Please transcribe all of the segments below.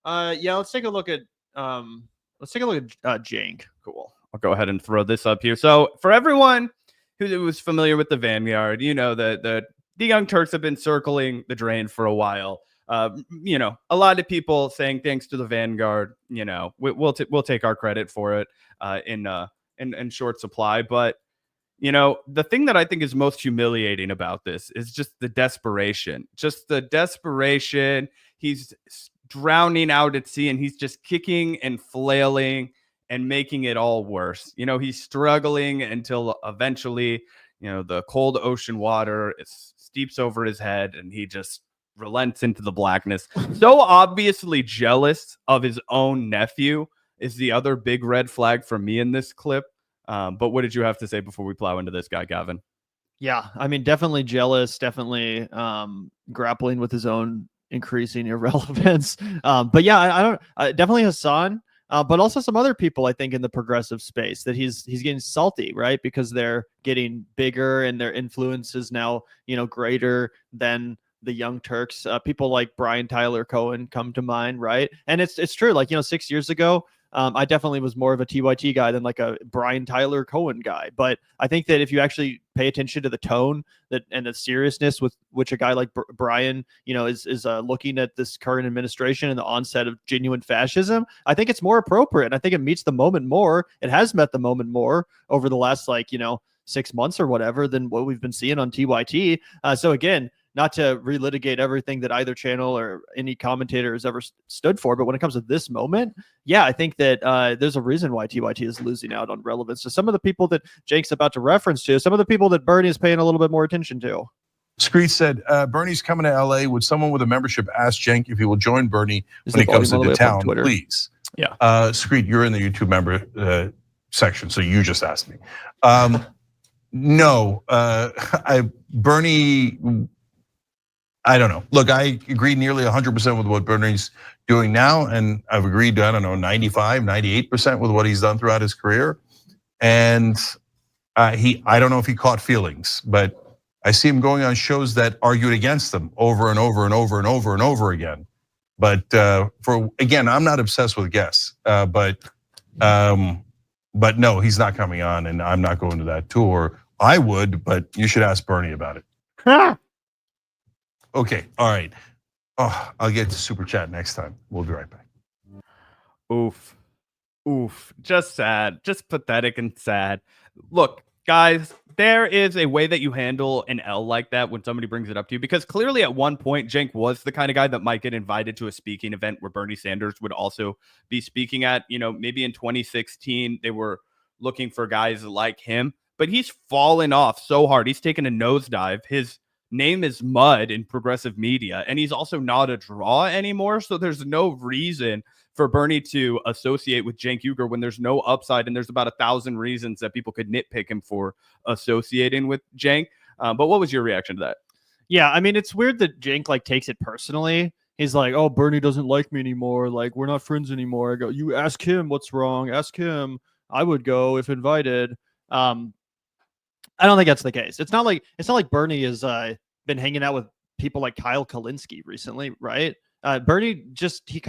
Yeah, let's take a look at Cenk. Cool. I'll go ahead and throw this up here. So for everyone who was familiar with the Vanguard, you know the Young Turks have been circling the drain for a while. A lot of people saying thanks to the Vanguard. We'll take our credit for it in short supply. But the thing that I think is most humiliating about this is just the desperation. Just the desperation. He's drowning out at sea and he's just kicking and flailing and making it all worse. He's struggling until eventually, the cold ocean water steeps over his head and he just relents into the blackness. So obviously jealous of his own nephew is the other big red flag for me in this clip. But what did you have to say before we plow into this guy, Gavin? Yeah, I mean, definitely jealous, definitely grappling with his own increasing irrelevance. But yeah, I don't definitely Hasan, but also some other people I think in the progressive space that he's getting salty, right? Because they're getting bigger and their influence is now, greater than the Young Turks. People like Brian Tyler Cohen come to mind, right? And it's true. Like, 6 years ago, I definitely was more of a TYT guy than like a Brian Tyler Cohen guy. But I think that if you actually pay attention to the tone and the seriousness with which a guy like Brian, is looking at this current administration and the onset of genuine fascism, I think it's more appropriate. And I think it meets the moment more. It has met the moment more over the last 6 months or whatever than what we've been seeing on TYT. So again, not to relitigate everything that either channel or any commentator has ever stood for, but when it comes to this moment, yeah, I think that there's a reason why TYT is losing out on relevance to some of the people that Jake's about to reference to, some of the people that Bernie is paying a little bit more attention to. Screech said, Bernie's coming to LA. Would someone with a membership ask Cenk if he will join Bernie when he comes into town, please? Yeah. Screech, you're in the YouTube member section, so you just asked me. No, Bernie, I don't know. Look, I agree nearly 100% with what Bernie's doing now. And I've agreed to, 95, 98% with what he's done throughout his career. And I don't know if he caught feelings, but I see him going on shows that argued against them over and over and over and over and over again. But again, I'm not obsessed with guests, but no, he's not coming on and I'm not going to that tour. I would, but you should ask Bernie about it. Okay, all right. Oh, I'll get to super chat next time. We'll be right back. Oof. Just sad, just pathetic and sad. Look, guys, there is a way that you handle an L like that when somebody brings it up to you, because clearly at one point, Cenk was the kind of guy that might get invited to a speaking event where Bernie Sanders would also be speaking at. Maybe in 2016, they were looking for guys like him, but he's fallen off so hard. He's taken a nosedive. His name is mud in progressive media, and he's also not a draw anymore. So there's no reason for Bernie to associate with Cenk Uygur when there's no upside, and there's about 1,000 reasons that people could nitpick him for associating with Cenk. But what was your reaction to that? Yeah, I mean, it's weird that Cenk takes it personally. He's like, "Oh, Bernie doesn't like me anymore. Like, we're not friends anymore." I go, "You ask him what's wrong. Ask him. I would go if invited." I don't think that's the case. It's not like Bernie has been hanging out with people like Kyle Kalinske recently, right? Bernie he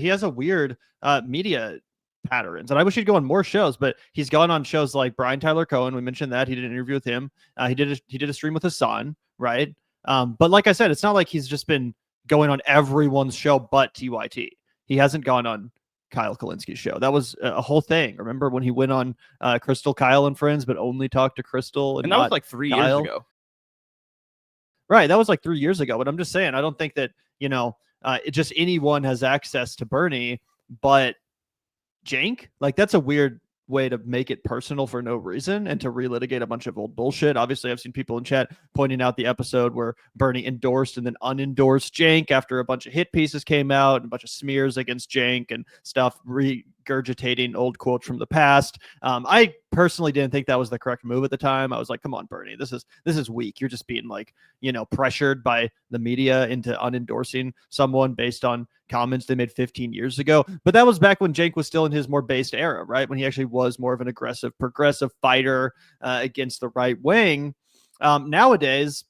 has a weird media patterns, and I wish he'd go on more shows, but he's gone on shows like Brian Tyler Cohen. We mentioned that he did an interview with him. He did a stream with Hasan, right? But like I said, it's not like he's just been going on everyone's show but TYT. He hasn't gone on Kyle Kalinske's show. That was a whole thing. Remember when he went on Crystal, Kyle, and Friends, but only talked to Crystal? And that was like 3 years ago. Right, that was like 3 years ago. But I'm just saying, I don't think that, just anyone has access to Bernie, but Cenk, like that's a weird way to make it personal for no reason and to relitigate a bunch of old bullshit. Obviously, I've seen people in chat pointing out the episode where Bernie endorsed and then unendorsed Cenk after a bunch of hit pieces came out and a bunch of smears against Cenk and stuff, regurgitating old quotes from the past. I personally didn't think that was the correct move at the time. I was like, come on, Bernie, this is weak. You're just being like, pressured by the media into unendorsing someone based on comments they made 15 years ago. But that was back when Cenk was still in his more based era, right? When he actually was more of an aggressive, progressive fighter against the right wing. Nowadays,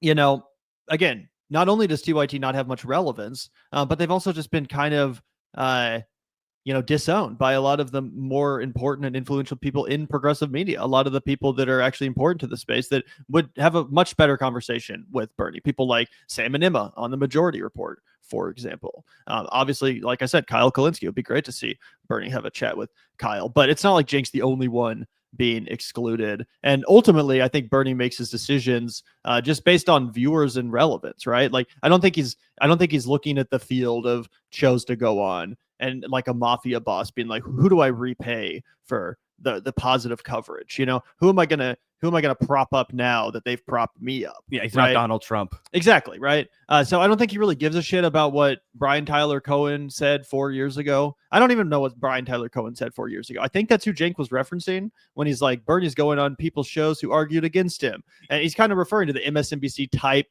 again, not only does TYT not have much relevance, but they've also just been kind of disowned by a lot of the more important and influential people in progressive media. A lot of the people that are actually important to the space that would have a much better conversation with Bernie. People like Sam and Emma on the Majority Report, for example. Obviously, like I said, Kyle Kalinske. It would be great to see Bernie have a chat with Kyle, but it's not like Cenk's the only one being excluded. And ultimately, I think Bernie makes his decisions just based on viewers and relevance, right? Like, I don't think he's looking at the field of shows to go on and like a mafia boss being like, who do I repay for the positive coverage? Who am I gonna prop up now that they've propped me up? Yeah, he's right? not Donald Trump. Exactly, right? So I don't think he really gives a shit about what Brian Tyler Cohen said 4 years ago. I don't even know what Brian Tyler Cohen said 4 years ago. I think that's who Cenk was referencing when he's like, Bernie's going on people's shows who argued against him. And he's kind of referring to the MSNBC type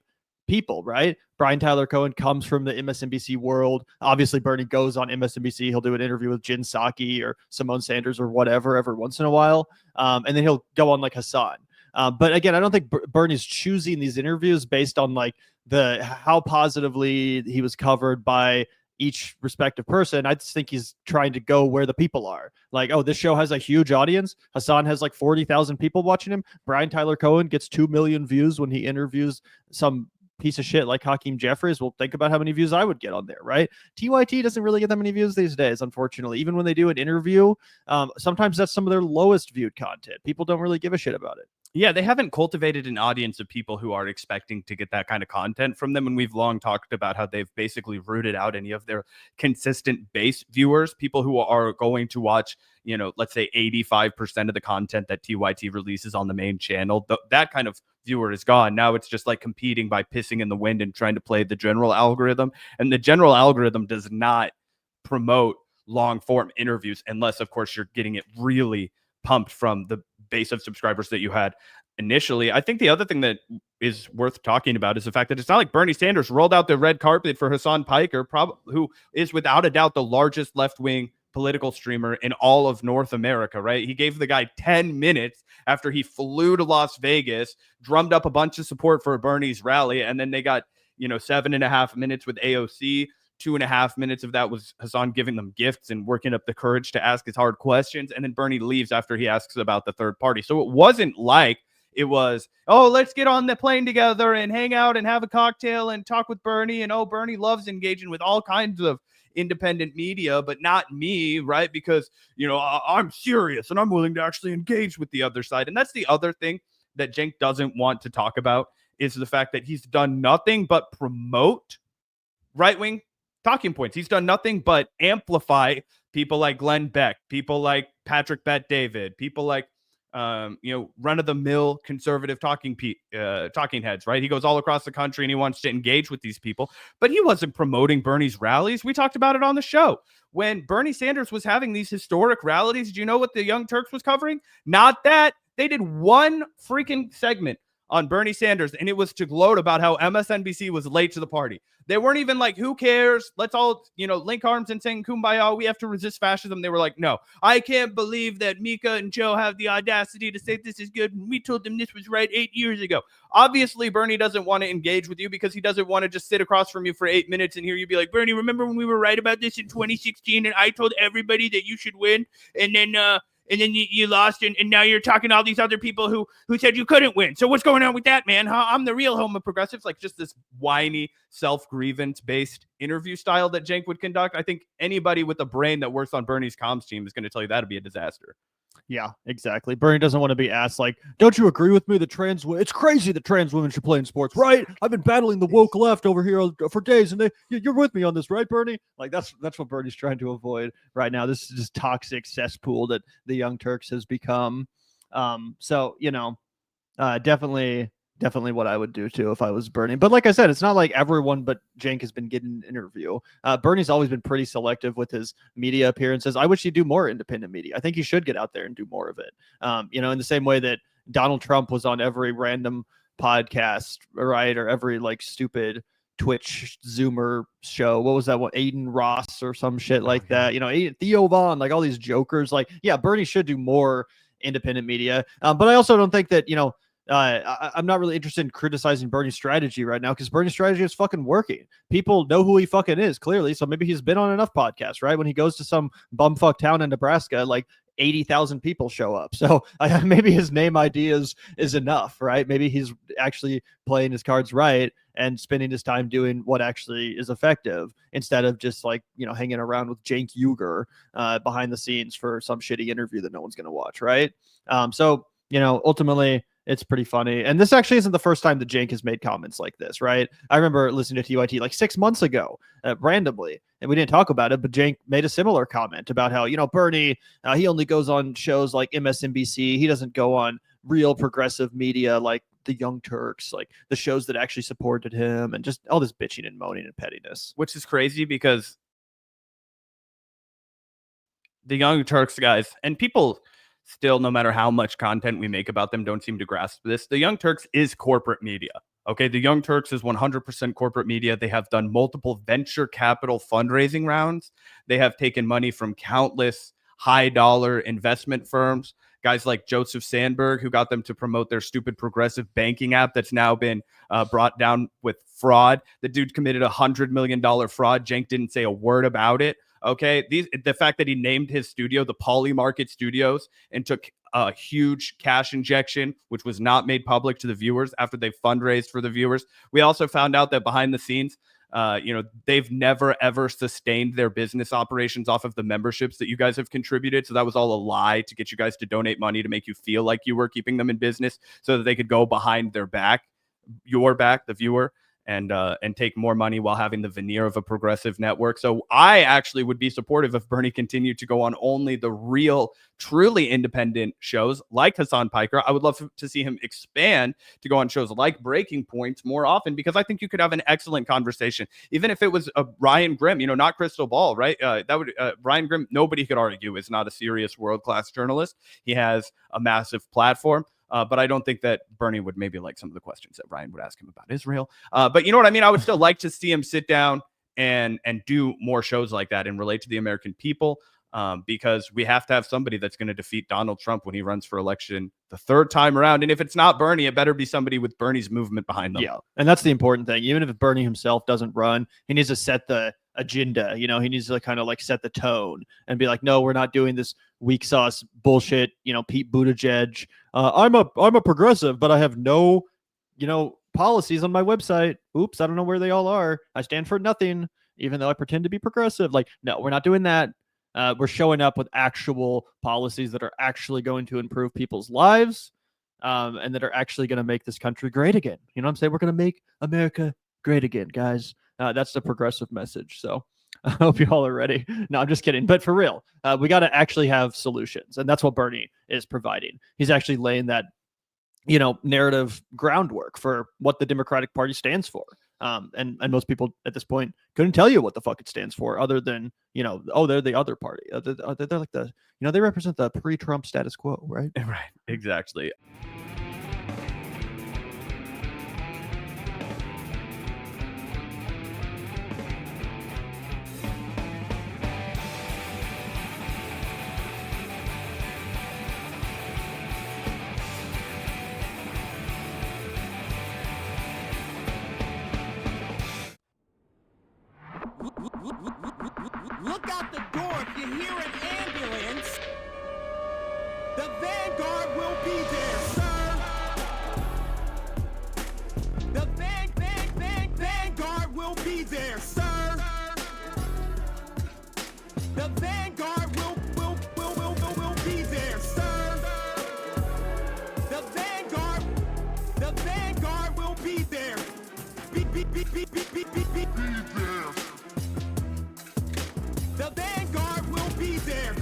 people, right? Brian Tyler Cohen comes from the MSNBC world. Obviously, Bernie goes on MSNBC. He'll do an interview with Jen Psaki or Simone Sanders or whatever every once in a while. And then he'll go on like Hasan. But again, I don't think Bernie's choosing these interviews based on like how positively he was covered by each respective person. I just think he's trying to go where the people are. Like, oh, this show has a huge audience. Hasan has like 40,000 people watching him. Brian Tyler Cohen gets 2 million views when he interviews some piece of shit like Hakeem Jeffries. Well, think about how many views I would get on there, right? TYT doesn't really get that many views these days, unfortunately. Even when they do an interview, sometimes that's some of their lowest viewed content. People don't really give a shit about it. Yeah, they haven't cultivated an audience of people who are expecting to get that kind of content from them. And we've long talked about how they've basically rooted out any of their consistent base viewers, people who are going to watch, let's say 85% of the content that TYT releases on the main channel. That kind of viewer is gone. Now it's just like competing by pissing in the wind and trying to play the general algorithm. And the general algorithm does not promote long form interviews unless, of course, you're getting it really pumped from the base of subscribers that you had initially. I think the other thing that is worth talking about is the fact that it's not like Bernie Sanders rolled out the red carpet for Hasan Piker, who is without a doubt the largest left-wing political streamer in all of North America, right? He gave the guy 10 minutes after he flew to Las Vegas, drummed up a bunch of support for Bernie's rally, and then they got, 7.5 minutes with AOC. 2.5 minutes of that was Hasan giving them gifts and working up the courage to ask his hard questions. And then Bernie leaves after he asks about the third party. So it wasn't like it was, oh, let's get on the plane together and hang out and have a cocktail and talk with Bernie. And, oh, Bernie loves engaging with all kinds of independent media, but not me, right? Because, I'm serious and I'm willing to actually engage with the other side. And that's the other thing that Cenk doesn't want to talk about is the fact that he's done nothing but promote right-wing talking points. He's done nothing but amplify people like Glenn Beck, people like Patrick Bet-David, people like run-of-the-mill conservative talking heads, right? He goes all across the country and he wants to engage with these people, but he wasn't promoting Bernie's rallies. We talked about it on the show. When Bernie Sanders was having these historic rallies, do you know what the Young Turks was covering? Not that. They did one freaking segment on Bernie Sanders, and it was to gloat about how MSNBC was late to the party. They weren't even like, who cares? Let's all, link arms and sing Kumbaya. We have to resist fascism. They were like, no, I can't believe that Mika and Joe have the audacity to say this is good. We told them this was right 8 years ago. Obviously, Bernie doesn't want to engage with you because he doesn't want to just sit across from you for 8 minutes and hear you be like, Bernie, remember when we were right about this in 2016 and I told everybody that you should win? And then you lost, and now you're talking to all these other people who said you couldn't win. So what's going on with that, man? I'm the real home of progressives. Like just this whiny, self-grievance-based interview style that Cenk would conduct. I think anybody with a brain that works on Bernie's comms team is going to tell you that'd be a disaster. Yeah, exactly. Bernie doesn't want to be asked like, don't you agree with me that it's crazy that trans women should play in sports, right? I've been battling the woke left over here for days, and you're with me on this, right, Bernie? Like that's what Bernie's trying to avoid right now. This is just toxic cesspool that the Young Turks has become. Definitely what I would do too if I was Bernie. But like I said, it's not like everyone but Cenk has been getting an interview. Bernie's always been pretty selective with his media appearances. I wish he'd do more independent media. I think he should get out there and do more of it. In the same way that Donald Trump was on every random podcast, right? Or every like stupid Twitch Zoomer show. What was that one? Aiden Ross or some shit like that. Theo Vaughn, like all these jokers. Like, yeah, Bernie should do more independent media. But I also don't think that, I'm not really interested in criticizing Bernie's strategy right now because Bernie's strategy is fucking working. People know who he fucking is, clearly. So maybe he's been on enough podcasts, right? When he goes to some bumfuck town in Nebraska, like 80,000 people show up. So maybe his name ideas is enough, right? Maybe he's actually playing his cards right and spending his time doing what actually is effective instead of just like, hanging around with Cenk Uygur behind the scenes for some shitty interview that no one's going to watch, right? So, ultimately, it's pretty funny. And this actually isn't the first time that Cenk has made comments like this, right? I remember listening to TYT like 6 months ago, randomly, and we didn't talk about it, but Cenk made a similar comment about how, Bernie, he only goes on shows like MSNBC. He doesn't go on real progressive media like the Young Turks, like the shows that actually supported him, and just all this bitching and moaning and pettiness. Which is crazy because the Young Turks guys, and people still, no matter how much content we make about them, don't seem to grasp this. The Young Turks is corporate media. Okay, the Young Turks is 100% corporate media. They have done multiple venture capital fundraising rounds. They have taken money from countless high-dollar investment firms. Guys like Joseph Sandberg, who got them to promote their stupid progressive banking app that's now been brought down with fraud. The dude committed $100 million fraud. Cenk didn't say a word about it. Okay, the fact that he named his studio the Poly Market Studios and took a huge cash injection, which was not made public to the viewers after they fundraised for the viewers. We also found out that behind the scenes, they've never ever sustained their business operations off of the memberships that you guys have contributed. So that was all a lie to get you guys to donate money to make you feel like you were keeping them in business so that they could go behind their back, your back, the viewer, and take more money while having the veneer of a progressive network. So I actually would be supportive if Bernie continued to go on only the real, truly independent shows like Hasan Piker. I would love to see him expand to go on shows like Breaking Points more often, because I think you could have an excellent conversation, even if it was Ryan Grimm, not Crystal Ball, right? Ryan Grimm, nobody could argue, is not a serious world-class journalist. He has a massive platform. But I don't think that Bernie would maybe like some of the questions that Ryan would ask him about Israel. But you know what I mean? I would still like to see him sit down and do more shows like that and relate to the American people, because we have to have somebody that's going to defeat Donald Trump when he runs for election the third time around. And if it's not Bernie, it better be somebody with Bernie's movement behind them. Yeah, and that's the important thing. Even if Bernie himself doesn't run, he needs to set the agenda. He needs to kind of like set the tone and be like, no, we're not doing this weak sauce bullshit. Pete Buttigieg. I'm a progressive, but I have no, policies on my website. Oops, I don't know where they all are. I stand for nothing, even though I pretend to be progressive. Like, no, we're not doing that. We're showing up with actual policies that are actually going to improve people's lives, and that are actually going to make this country great again. You know what I'm saying? We're going to make America great again, guys. That's the progressive message. So I hope you all are ready. No, I'm just kidding. But for real, we got to actually have solutions. And that's what Bernie is providing. He's actually laying that, narrative groundwork for what the Democratic Party stands for. And most people at this point couldn't tell you what the fuck it stands for, other than, they're the other party. They're like the, they represent the pre-Trump status quo, right? Right. Exactly. Look out the door if you hear an ambulance. The Vanguard will be there, sir. The Vanguard will be there, sir. The Vanguard will be there, sir. The Vanguard will be there. Be there. The Vanguard will be there.